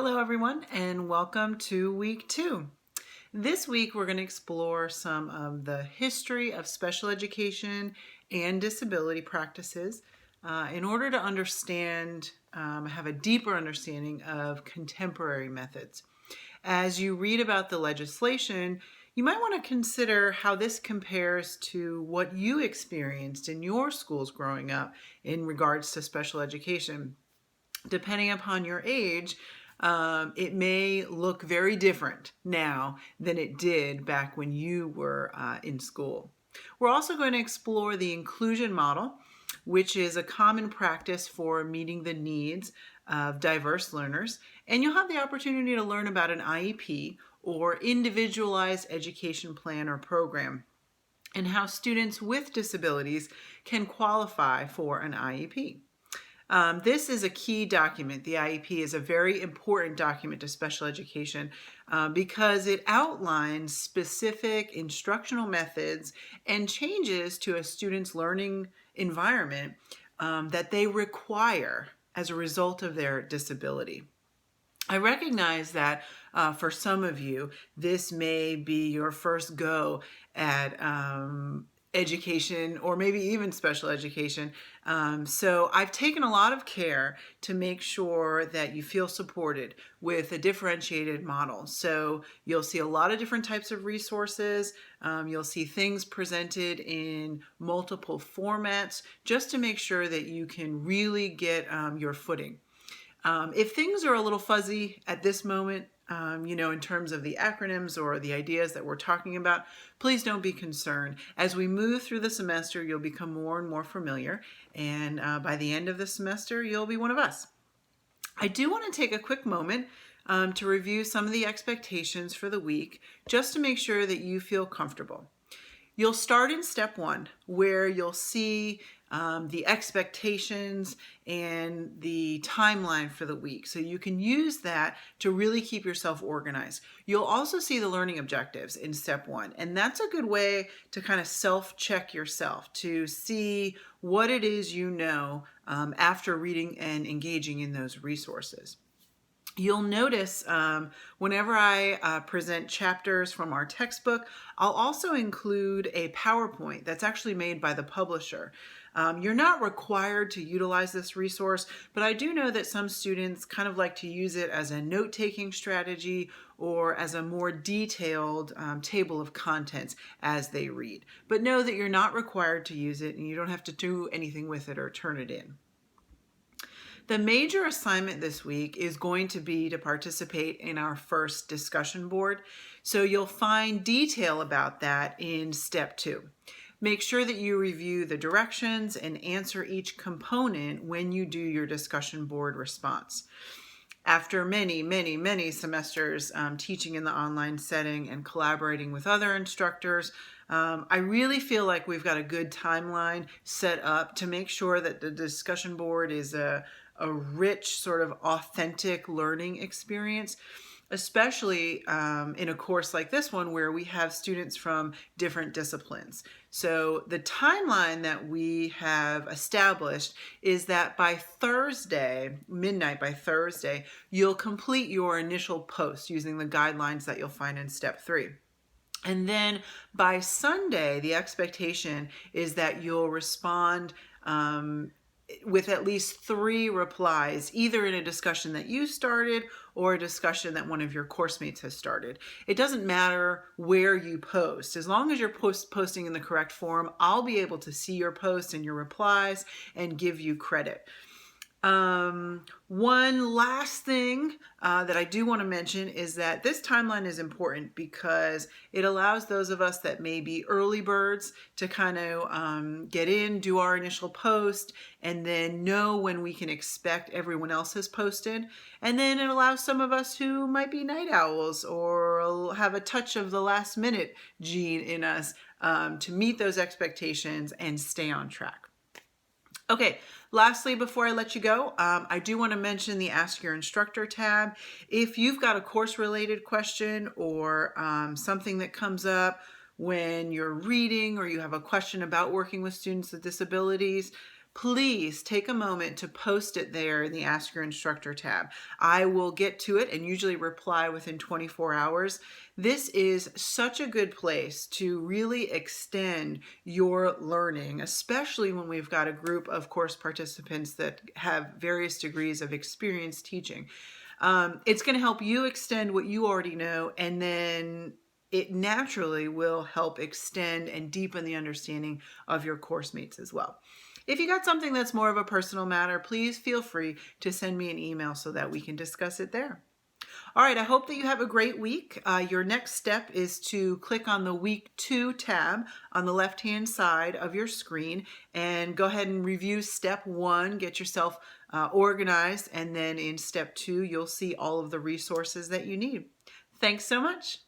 Hello everyone and welcome to week 2. This week we're going to explore some of the history of special education and disability practices in order to have a deeper understanding of contemporary methods. As you read about the legislation, you might want to consider how this compares to what you experienced in your schools growing up in regards to special education. Depending upon your age, it may look very different now than it did back when you were in school. We're also going to explore the inclusion model, which is a common practice for meeting the needs of diverse learners. And you'll have the opportunity to learn about an IEP or individualized education plan or program, and how students with disabilities can qualify for an IEP. This is a key document. The IEP is a very important document to special education because it outlines specific instructional methods and changes to a student's learning environment that they require as a result of their disability. I recognize that for some of you, this may be your first go at education or maybe even special education. So I've taken a lot of care to make sure that you feel supported with a differentiated model. So you'll see a lot of different types of resources. You'll see things presented in multiple formats just to make sure that you can really get your footing. If things are a little fuzzy at this moment, in terms of the acronyms or the ideas that we're talking about, please don't be concerned. As we move through the semester, you'll become more and more familiar, and by the end of the semester, you'll be one of us. I do want to take a quick moment to review some of the expectations for the week, just to make sure that you feel comfortable. You'll start in step 1, where you'll see the expectations and the timeline for the week. So you can use that to really keep yourself organized. You'll also see the learning objectives in step 1. And that's a good way to kind of self-check yourself, to see what it is you know after reading and engaging in those resources. You'll notice whenever I present chapters from our textbook, I'll also include a PowerPoint that's actually made by the publisher. You're not required to utilize this resource, but I do know that some students kind of like to use it as a note-taking strategy or as a more detailed table of contents as they read. But know that you're not required to use it and you don't have to do anything with it or turn it in. The major assignment this week is going to be to participate in our first discussion board. So you'll find detail about that in step 2. Make sure that you review the directions and answer each component when you do your discussion board response. After many semesters teaching in the online setting and collaborating with other instructors, I really feel like we've got a good timeline set up to make sure that the discussion board is a rich, sort of authentic learning experience, especially in a course like this one where we have students from different disciplines. So the timeline that we have established is that by Thursday, midnight by Thursday, you'll complete your initial post using the guidelines that you'll find in step 3. And then by Sunday, the expectation is that you'll respond with at least 3 replies, either in a discussion that you started or a discussion that one of your course mates has started. It doesn't matter where you post. As long as you're posting in the correct form, I'll be able to see your posts and your replies and give you credit. One last thing that I do want to mention is that this timeline is important because it allows those of us that may be early birds to kind of get in, do our initial post, and then know when we can expect everyone else has posted. And then it allows some of us who might be night owls or have a touch of the last minute gene in us to meet those expectations and stay on track. Okay, lastly, before I let you go, I do want to mention the Ask Your Instructor tab. If you've got a course-related question or something that comes up when you're reading or you have a question about working with students with disabilities, please take a moment to post it there in the Ask Your Instructor tab. I will get to it and usually reply within 24 hours. This is such a good place to really extend your learning, especially when we've got a group of course participants that have various degrees of experience teaching. It's going to help you extend what you already know, and then it naturally will help extend and deepen the understanding of your course mates as well. If you got something that's more of a personal matter, please feel free to send me an email so that we can discuss it there. All right, I hope that you have a great week. Your next step is to click on the Week 2 tab on the left-hand side of your screen and go ahead and review Step 1, get yourself organized, and then in Step 2, you'll see all of the resources that you need. Thanks so much.